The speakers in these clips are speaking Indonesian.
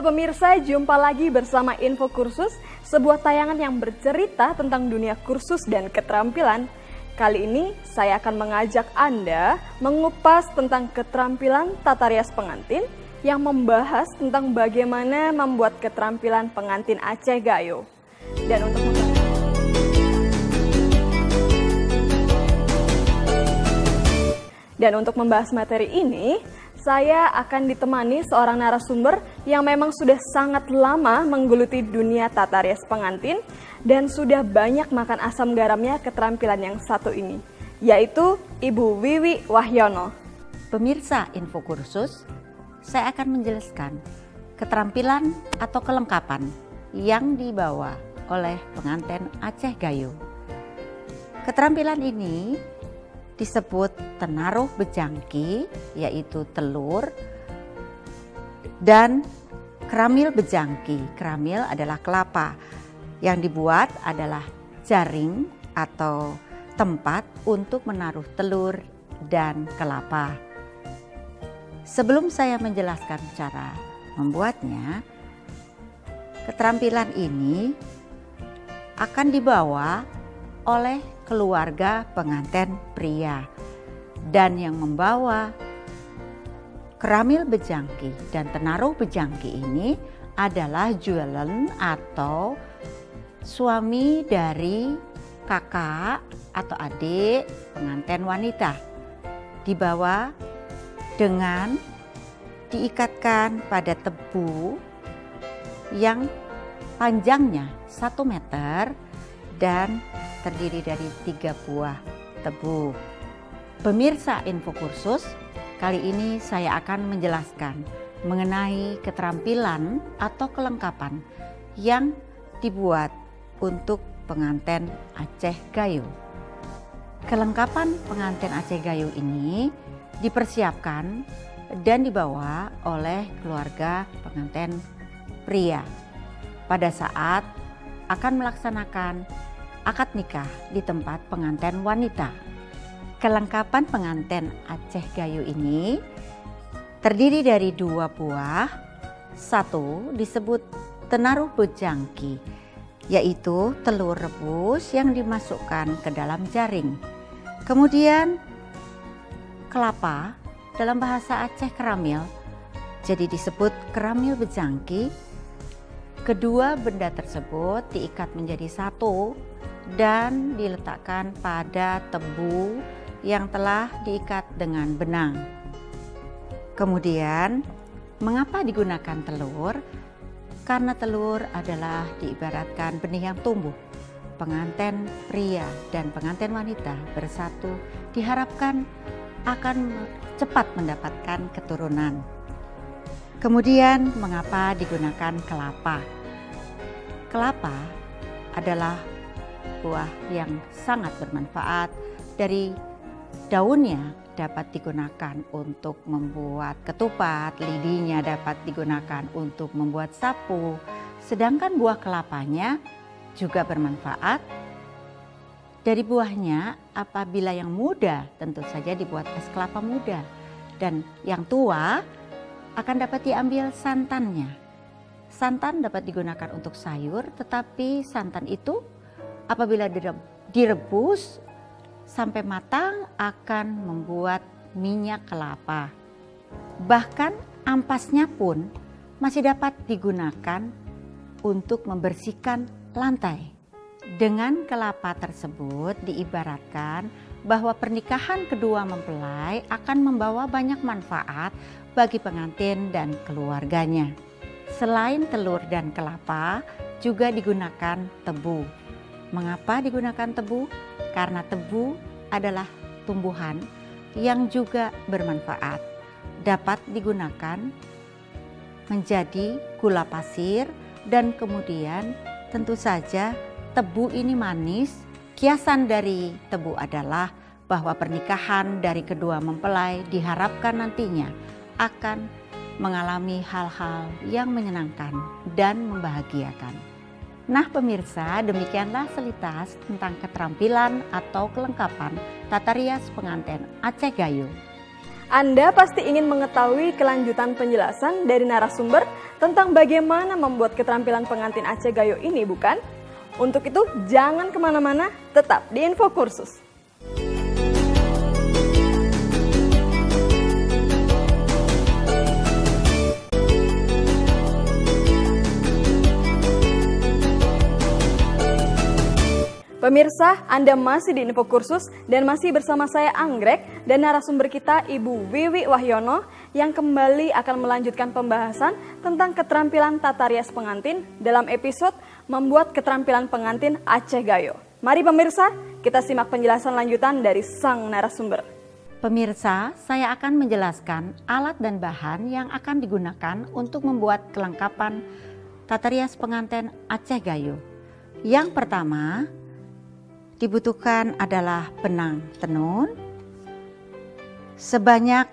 pemirsa, jumpa lagi bersama Info Kursus, sebuah tayangan yang bercerita tentang dunia kursus dan keterampilan. Kali ini saya akan mengajak Anda mengupas tentang keterampilan tata rias pengantin yang membahas tentang bagaimana membuat keterampilan pengantin Aceh Gayo. Dan untuk membahas materi ini, saya akan ditemani seorang narasumber yang memang sudah sangat lama menggeluti dunia tata rias pengantin dan sudah banyak makan asam garamnya keterampilan yang satu ini, yaitu Ibu Wiwi Wahyono. Pemirsa Info Kursus, saya akan menjelaskan keterampilan atau kelengkapan yang dibawa oleh pengantin Aceh Gayo. Keterampilan ini disebut tenaruh bejangki, yaitu telur, dan keramil bejangki. Keramil adalah kelapa. Yang dibuat adalah jaring atau tempat untuk menaruh telur dan kelapa. Sebelum saya menjelaskan cara membuatnya, keterampilan ini akan dibawa oleh keluarga pengantin pria, dan yang membawa keramil bejangki dan tenaruh bejangki ini adalah jualan atau suami dari kakak atau adik pengantin wanita. Dibawa dengan diikatkan pada tebu yang panjangnya 1 meter dan terdiri dari 3 buah tebu. Pemirsa Info Kursus, kali ini saya akan menjelaskan mengenai keterampilan atau kelengkapan yang dibuat untuk pengantin Aceh Gayo. Kelengkapan pengantin Aceh Gayo ini dipersiapkan dan dibawa oleh keluarga pengantin pria pada saat akan melaksanakan akad nikah di tempat pengantin wanita. Kelengkapan pengantin Aceh Gayo ini terdiri dari 2 buah. 1 disebut tenaruh bejangki, yaitu telur rebus yang dimasukkan ke dalam jaring. Kemudian kelapa, dalam bahasa Aceh keramil, jadi disebut keramil bejangki. Kedua benda tersebut diikat menjadi satu dan diletakkan pada tebu yang telah diikat dengan benang. Kemudian, mengapa digunakan telur? Karena telur adalah diibaratkan benih yang tumbuh. Pengantin pria dan pengantin wanita bersatu diharapkan akan cepat mendapatkan keturunan. Kemudian, mengapa digunakan kelapa? Kelapa adalah buah yang sangat bermanfaat. Dari daunnya dapat digunakan untuk membuat ketupat, lidinya dapat digunakan untuk membuat sapu, sedangkan buah kelapanya juga bermanfaat. Dari buahnya, apabila yang muda tentu saja dibuat es kelapa muda, dan yang tua akan dapat diambil santannya. Santan dapat digunakan untuk sayur, tetapi santan itu apabila direbus sampai matang akan membuat minyak kelapa. Bahkan ampasnya pun masih dapat digunakan untuk membersihkan lantai. Dengan kelapa tersebut diibaratkan bahwa pernikahan kedua mempelai akan membawa banyak manfaat bagi pengantin dan keluarganya. Selain telur dan kelapa, juga digunakan tebu. Mengapa digunakan tebu? Karena tebu adalah tumbuhan yang juga bermanfaat. Dapat digunakan menjadi gula pasir, dan kemudian tentu saja tebu ini manis. Kiasan dari tebu adalah bahwa pernikahan dari kedua mempelai diharapkan nantinya akan mengalami hal-hal yang menyenangkan dan membahagiakan. Nah pemirsa, demikianlah selitas tentang keterampilan atau kelengkapan tata rias pengantin Aceh Gayo. Anda pasti ingin mengetahui kelanjutan penjelasan dari narasumber tentang bagaimana membuat keterampilan pengantin Aceh Gayo ini, bukan? Untuk itu, jangan kemana-mana, tetap di Info Kursus. Pemirsa, Anda masih di Info Kursus dan masih bersama saya Anggrek dan narasumber kita Ibu Wiwi Wahyono yang kembali akan melanjutkan pembahasan tentang keterampilan tata rias pengantin dalam episode Membuat Keterampilan Pengantin Aceh Gayo. Mari pemirsa, kita simak penjelasan lanjutan dari sang narasumber. Pemirsa, saya akan menjelaskan alat dan bahan yang akan digunakan untuk membuat kelengkapan tata rias pengantin Aceh Gayo. Yang pertama, dibutuhkan adalah benang tenun sebanyak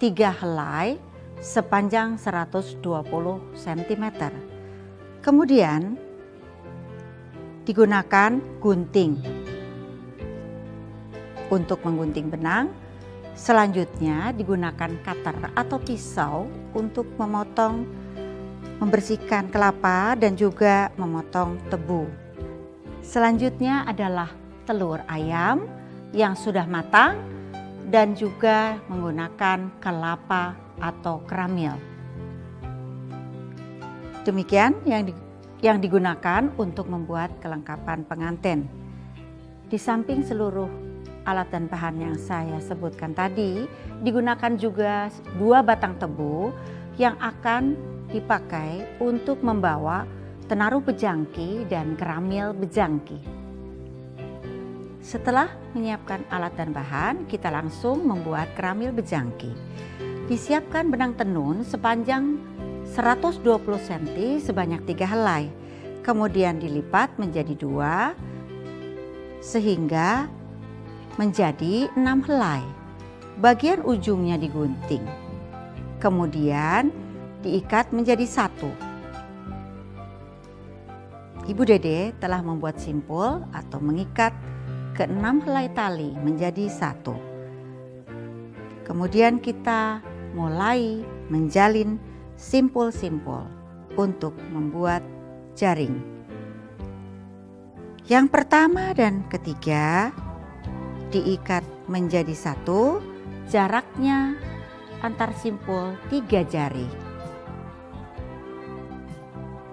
3 helai sepanjang 120 cm. Kemudian digunakan gunting untuk menggunting benang. Selanjutnya digunakan cutter atau pisau untuk memotong, membersihkan kelapa dan juga memotong tebu. Selanjutnya adalah telur ayam yang sudah matang dan juga menggunakan kelapa atau keramil. Demikian yang digunakan untuk membuat kelengkapan pengantin. Di samping seluruh alat dan bahan yang saya sebutkan tadi, digunakan juga 2 batang tebu yang akan dipakai untuk membawa tenaruh bejangki dan keramil bejangki. Setelah menyiapkan alat dan bahan, kita langsung membuat keramil bejangki. Disiapkan benang tenun sepanjang 120 cm sebanyak 3 helai. Kemudian dilipat menjadi 2 sehingga menjadi 6 helai. Bagian ujungnya digunting. Kemudian diikat menjadi 1. Ibu Dede telah membuat simpul atau mengikat ke-6 helai tali menjadi 1. Kemudian kita mulai menjalin simpul-simpul untuk membuat jaring. Yang pertama dan ketiga diikat menjadi 1, jaraknya antar simpul 3 jari.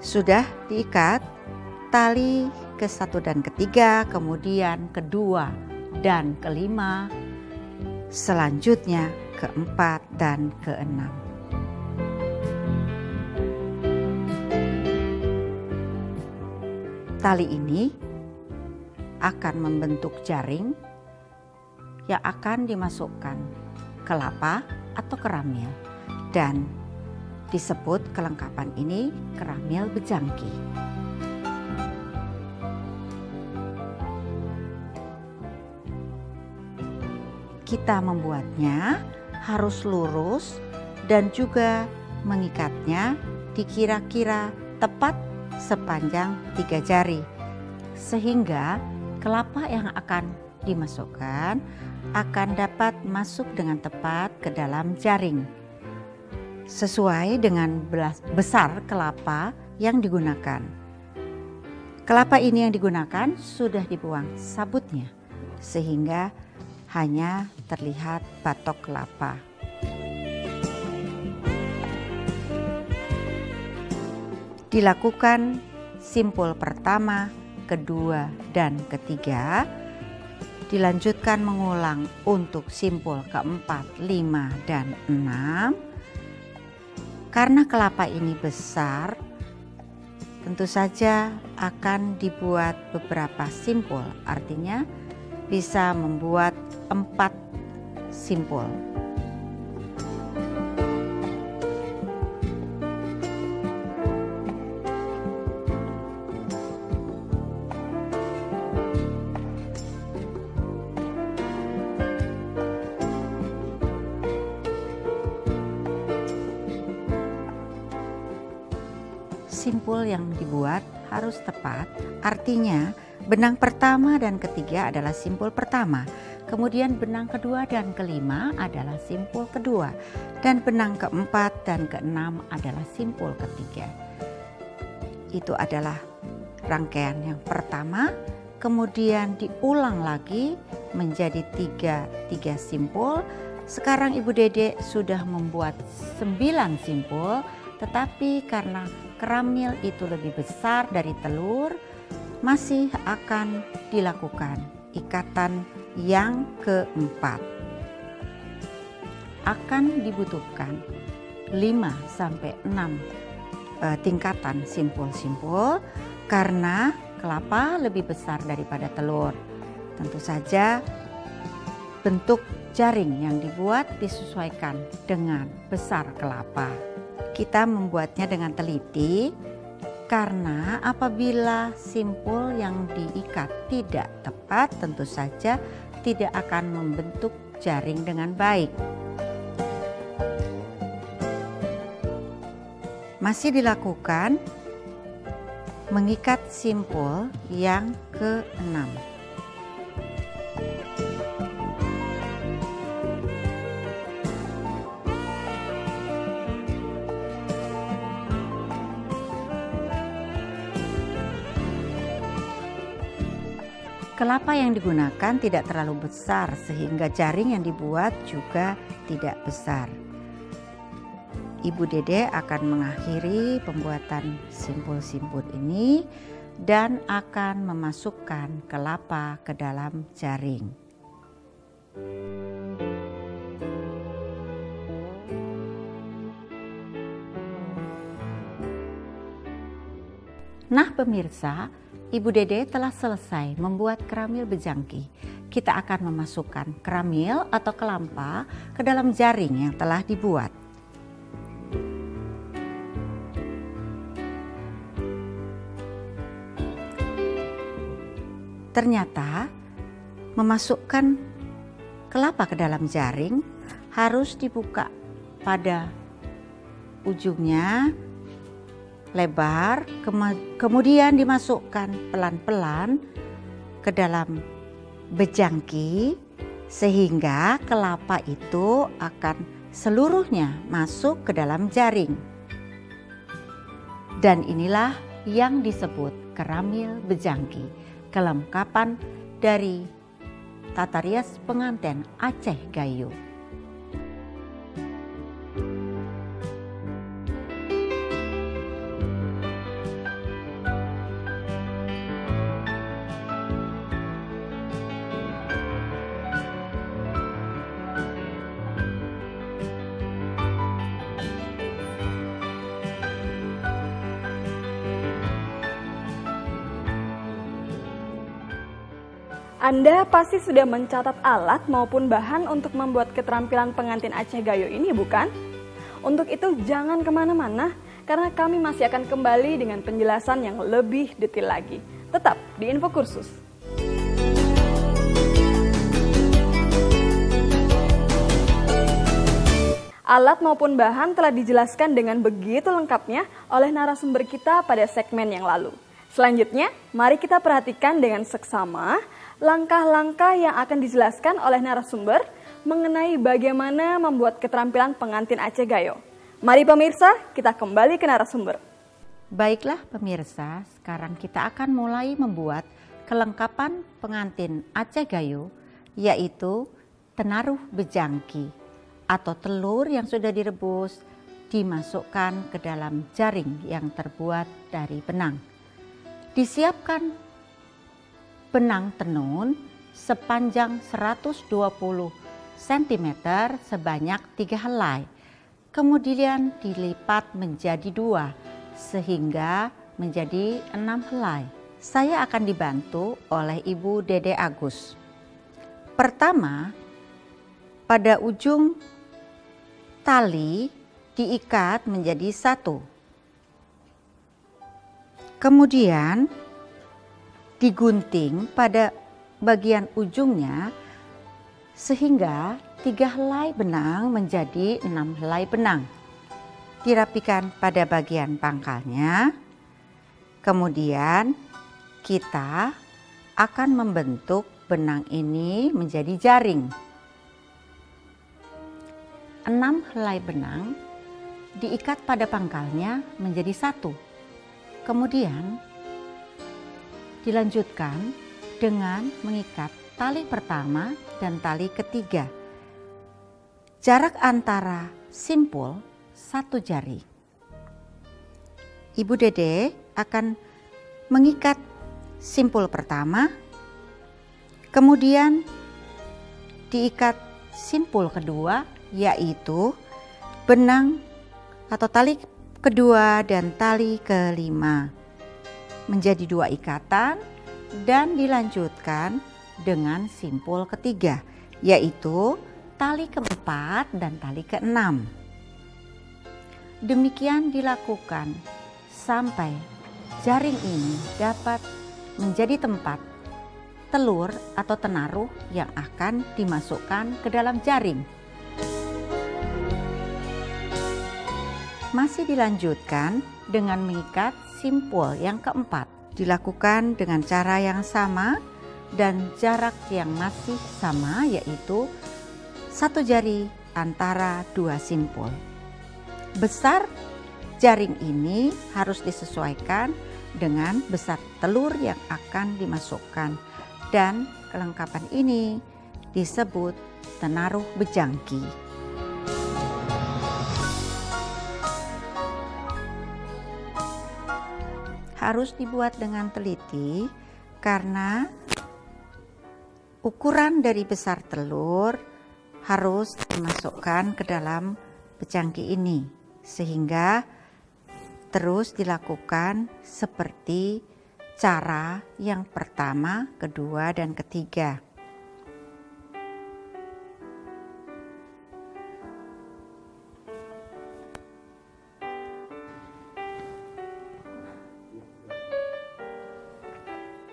Sudah diikat tali ke-1 dan ke-3, kemudian ke-2 dan ke-5, selanjutnya ke-4 dan ke-6. Tali ini akan membentuk jaring yang akan dimasukkan kelapa atau keramil dan disebut kelengkapan ini keramil bejangki. Kita membuatnya harus lurus dan juga mengikatnya dikira-kira tepat sepanjang 3 jari sehingga kelapa yang akan dimasukkan akan dapat masuk dengan tepat ke dalam jaring sesuai dengan besar kelapa yang digunakan. Kelapa ini yang digunakan sudah dibuang sabutnya sehingga hanya terlihat batok kelapa. Dilakukan simpul pertama, kedua, dan ketiga. Dilanjutkan mengulang untuk simpul keempat, 5, dan 6. Karena kelapa ini besar, tentu saja akan dibuat beberapa simpul, artinya bisa membuat 4 simpul. Simpul yang dibuat harus tepat, artinya benang pertama dan ketiga adalah simpul pertama, Kemudian benang kedua dan kelima adalah simpul kedua, dan benang keempat dan keenam adalah simpul ketiga. Itu adalah rangkaian yang pertama, kemudian diulang lagi menjadi tiga simpul. Sekarang Ibu Dede sudah membuat 9 simpul, tetapi karena keramil itu lebih besar dari telur, masih akan dilakukan ikatan yang keempat. Akan dibutuhkan 5-6 tingkatan simpul-simpul karena kelapa lebih besar daripada telur. Tentu saja bentuk jaring yang dibuat disesuaikan dengan besar kelapa. Kita membuatnya dengan teliti karena apabila simpul yang diikat tidak tepat, tentu saja tidak akan membentuk jaring dengan baik. Masih dilakukan mengikat simpul yang ke-6. Kelapa yang digunakan tidak terlalu besar sehingga jaring yang dibuat juga tidak besar. Ibu Dede akan mengakhiri pembuatan simpul-simpul ini dan akan memasukkan kelapa ke dalam jaring. Nah pemirsa, Ibu Dede telah selesai membuat keramil bejangki. Kita akan memasukkan keramil atau kelampa ke dalam jaring yang telah dibuat. Ternyata memasukkan kelapa ke dalam jaring harus dibuka pada ujungnya lebar, kemudian dimasukkan pelan-pelan ke dalam bejangki sehingga kelapa itu akan seluruhnya masuk ke dalam jaring. Dan inilah yang disebut keramil bejangki, kelengkapan dari tata rias pengantin Aceh Gayo. Anda pasti sudah mencatat alat maupun bahan untuk membuat keterampilan pengantin Aceh Gayo ini, bukan? Untuk itu jangan kemana-mana, karena kami masih akan kembali dengan penjelasan yang lebih detail lagi. Tetap di Info Kursus. Alat maupun bahan telah dijelaskan dengan begitu lengkapnya oleh narasumber kita pada segmen yang lalu. Selanjutnya, mari kita perhatikan dengan seksama langkah-langkah yang akan dijelaskan oleh narasumber mengenai bagaimana membuat keterampilan pengantin Aceh Gayo. Mari pemirsa, kita kembali ke narasumber. Baiklah pemirsa, sekarang kita akan mulai membuat kelengkapan pengantin Aceh Gayo, yaitu tenaruh bejangki atau telur yang sudah direbus dimasukkan ke dalam jaring yang terbuat dari benang. Disiapkan benang tenun sepanjang 120 cm sebanyak 3 helai. Kemudian dilipat menjadi 2 sehingga menjadi 6 helai. Saya akan dibantu oleh Ibu Dede Agus. Pertama, pada ujung tali diikat menjadi 1. Kemudian digunting pada bagian ujungnya sehingga 3 helai benang menjadi 6 helai benang. Dirapikan pada bagian pangkalnya. Kemudian kita akan membentuk benang ini menjadi jaring. 6 helai benang diikat pada pangkalnya menjadi 1. Kemudian dilanjutkan dengan mengikat tali pertama dan tali ketiga. Jarak antara simpul 1 jari. Ibu Dede akan mengikat simpul pertama, kemudian diikat simpul kedua, yaitu benang atau tali kedua dan tali kelima menjadi 2 ikatan, dan dilanjutkan dengan simpul ketiga, yaitu tali keempat dan tali keenam. Demikian dilakukan sampai jaring ini dapat menjadi tempat telur atau tenaruh yang akan dimasukkan ke dalam jaring. Masih dilanjutkan dengan mengikat simpul yang keempat. Dilakukan dengan cara yang sama dan jarak yang masih sama, yaitu 1 jari antara 2 simpul. Besar jaring ini harus disesuaikan dengan besar telur yang akan dimasukkan, dan kelengkapan ini disebut tenaruh bejangki. Harus dibuat dengan teliti karena ukuran dari besar telur harus dimasukkan ke dalam bejangki ini, sehingga terus dilakukan seperti cara yang pertama, kedua, dan ketiga.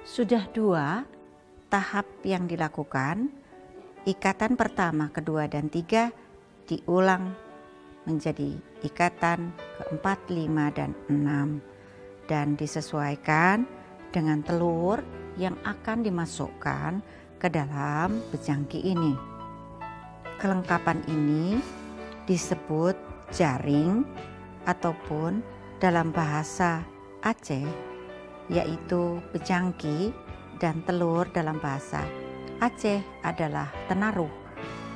Sudah 2 tahap yang dilakukan, ikatan pertama, kedua, dan 3 diulang menjadi ikatan keempat, 5, dan 6, dan disesuaikan dengan telur yang akan dimasukkan ke dalam bejangki ini. Kelengkapan ini disebut jaring ataupun dalam bahasa Aceh yaitu bejangki, dan telur dalam bahasa Aceh adalah tenaruh.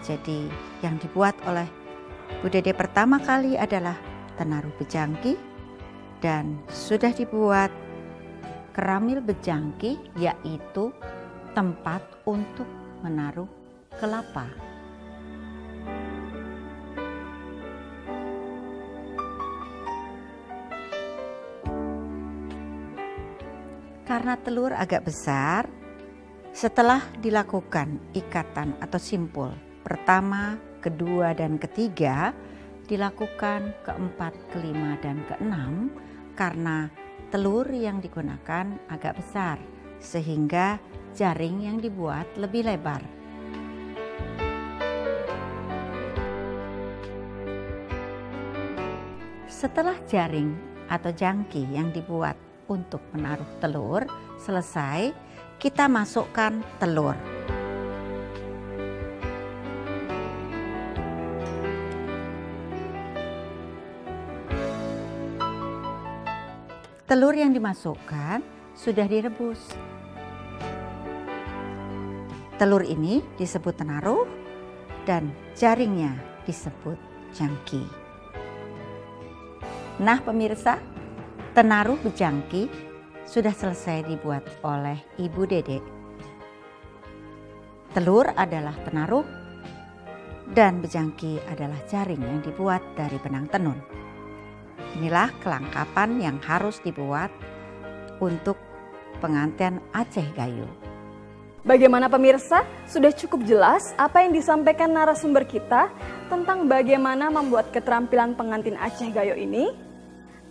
Jadi yang dibuat oleh Bu Dede pertama kali adalah tenaruh bejangki, dan sudah dibuat keramil bejangki, yaitu tempat untuk menaruh kelapa. Karena telur agak besar, setelah dilakukan ikatan atau simpul pertama, kedua, dan ketiga, dilakukan keempat, kelima, dan keenam karena telur yang digunakan agak besar, sehingga jaring yang dibuat lebih lebar. Setelah jaring atau jangki yang dibuat untuk menaruh telur selesai, kita masukkan telur. Telur yang dimasukkan sudah direbus. Telur ini disebut tenaruh dan jaringnya disebut jangki. Nah pemirsa, tenaruh bejangki sudah selesai dibuat oleh Ibu Dede. Telur adalah tenaruh dan bejangki adalah jaring yang dibuat dari benang tenun. Inilah kelengkapan yang harus dibuat untuk pengantin Aceh Gayo. Bagaimana pemirsa? Sudah cukup jelas apa yang disampaikan narasumber kita tentang bagaimana membuat keterampilan pengantin Aceh Gayo ini?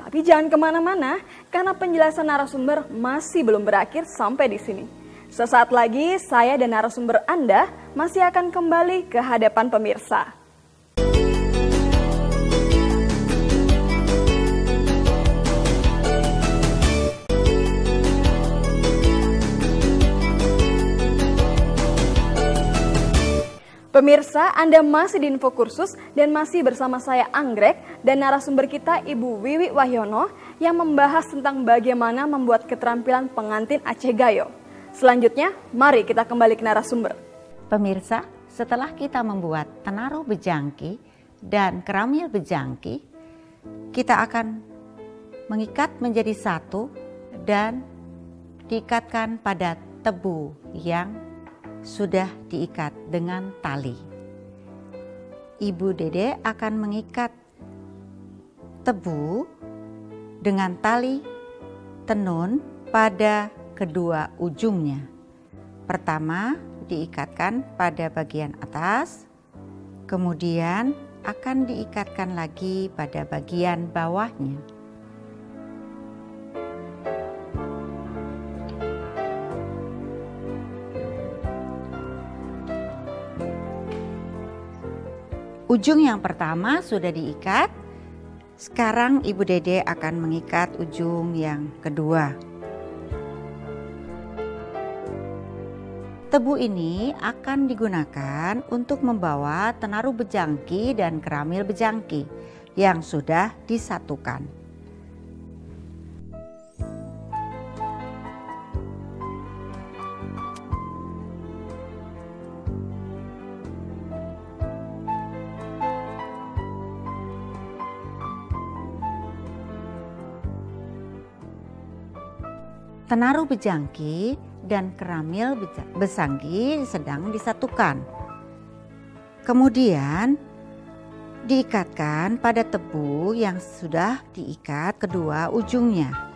Tapi jangan kemana-mana, karena penjelasan narasumber masih belum berakhir sampai di sini. Sesaat lagi, saya dan narasumber Anda masih akan kembali ke hadapan pemirsa. Pemirsa, Anda masih di Info Kursus dan masih bersama saya Anggrek dan narasumber kita Ibu Wiwi Wahyono yang membahas tentang bagaimana membuat keterampilan pengantin Aceh Gayo. Selanjutnya, mari kita kembali ke narasumber. Pemirsa, setelah kita membuat tenaruh bejangki dan keramil bejangki, kita akan mengikat menjadi satu dan diikatkan pada tebu yang sudah diikat dengan tali. Ibu Dede akan mengikat tebu dengan tali tenun pada kedua ujungnya. Pertama diikatkan pada bagian atas, kemudian akan diikatkan lagi pada bagian bawahnya. Ujung yang pertama sudah diikat, sekarang Ibu Dede akan mengikat ujung yang kedua. Tebu ini akan digunakan untuk membawa tenaruh bejangki dan keramil bejangki yang sudah disatukan. Tenaruh bejangki dan keramil besangki sedang disatukan. Kemudian diikatkan pada tebu yang sudah diikat kedua ujungnya.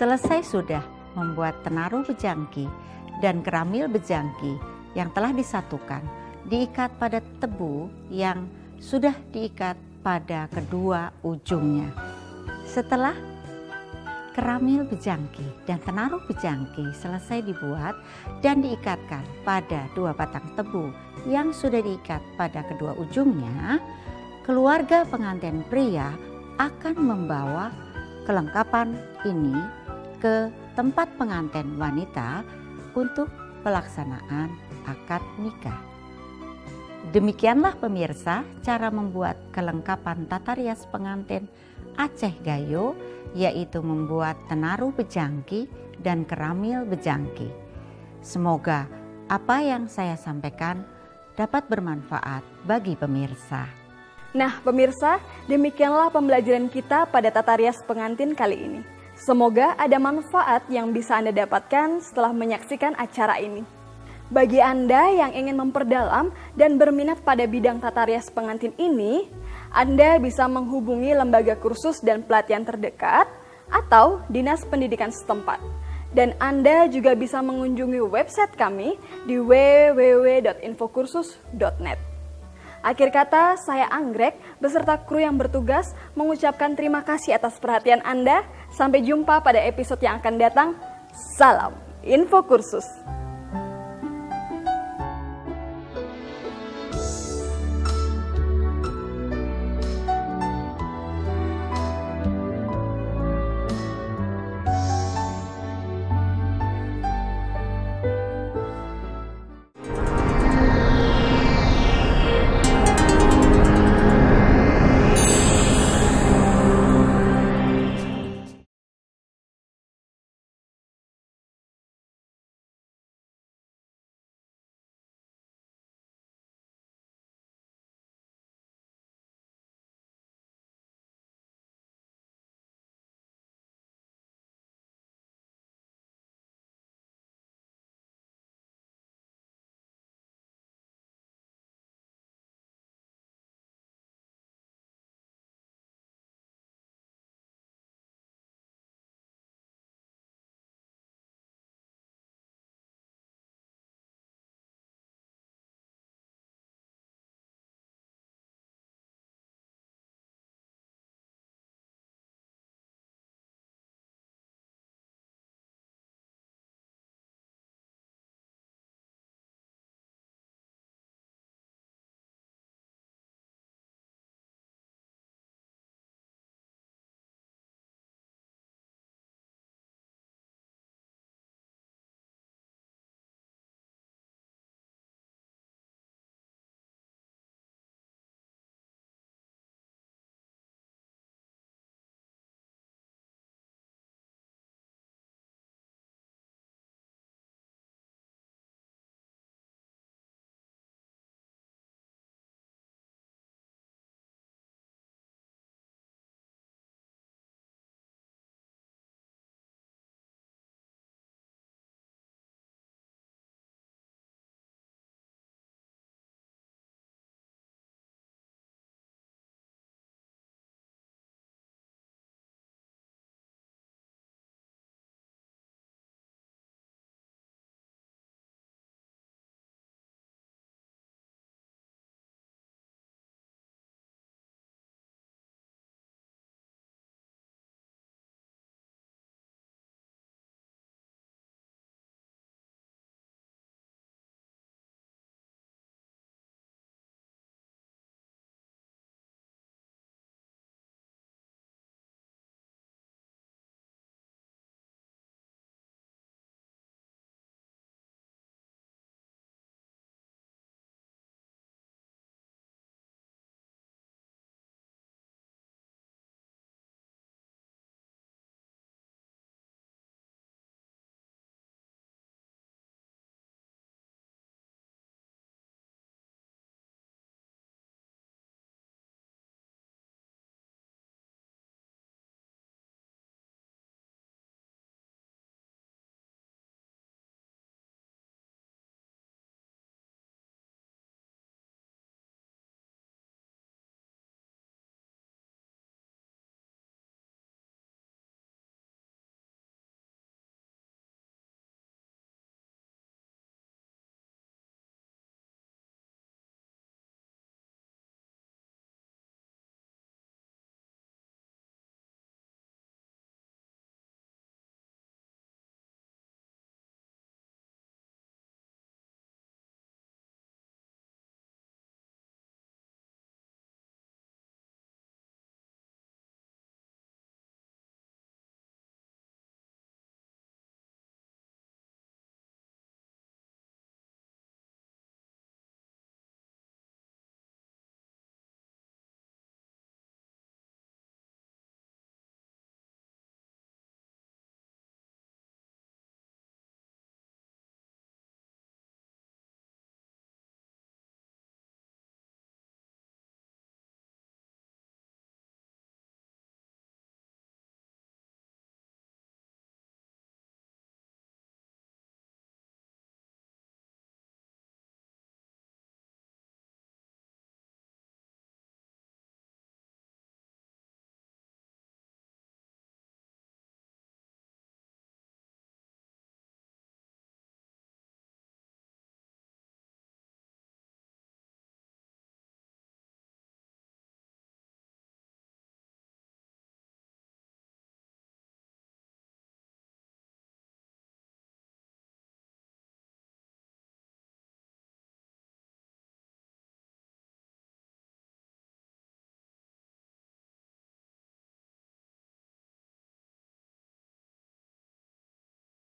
Selesai sudah membuat tenaruh bejangki dan keramil bejangki yang telah disatukan, diikat pada tebu yang sudah diikat pada kedua ujungnya. Setelah keramil bejangki dan tenaruh bejangki selesai dibuat dan diikatkan pada dua batang tebu yang sudah diikat pada kedua ujungnya, keluarga pengantin pria akan membawa kelengkapan ini ke tempat pengantin wanita untuk pelaksanaan akad nikah. Demikianlah pemirsa cara membuat kelengkapan tata rias pengantin Aceh Gayo, yaitu membuat tenaruh bejangki dan keramil bejangki. Semoga apa yang saya sampaikan dapat bermanfaat bagi pemirsa. Nah pemirsa, demikianlah pembelajaran kita pada tata rias pengantin kali ini. Semoga ada manfaat yang bisa Anda dapatkan setelah menyaksikan acara ini. Bagi Anda yang ingin memperdalam dan berminat pada bidang tata rias pengantin ini, Anda bisa menghubungi lembaga kursus dan pelatihan terdekat atau Dinas Pendidikan setempat. Dan Anda juga bisa mengunjungi website kami di www.infokursus.net. Akhir kata, saya Anggrek beserta kru yang bertugas mengucapkan terima kasih atas perhatian Anda. Sampai jumpa pada episode yang akan datang. Salam Info Kursus.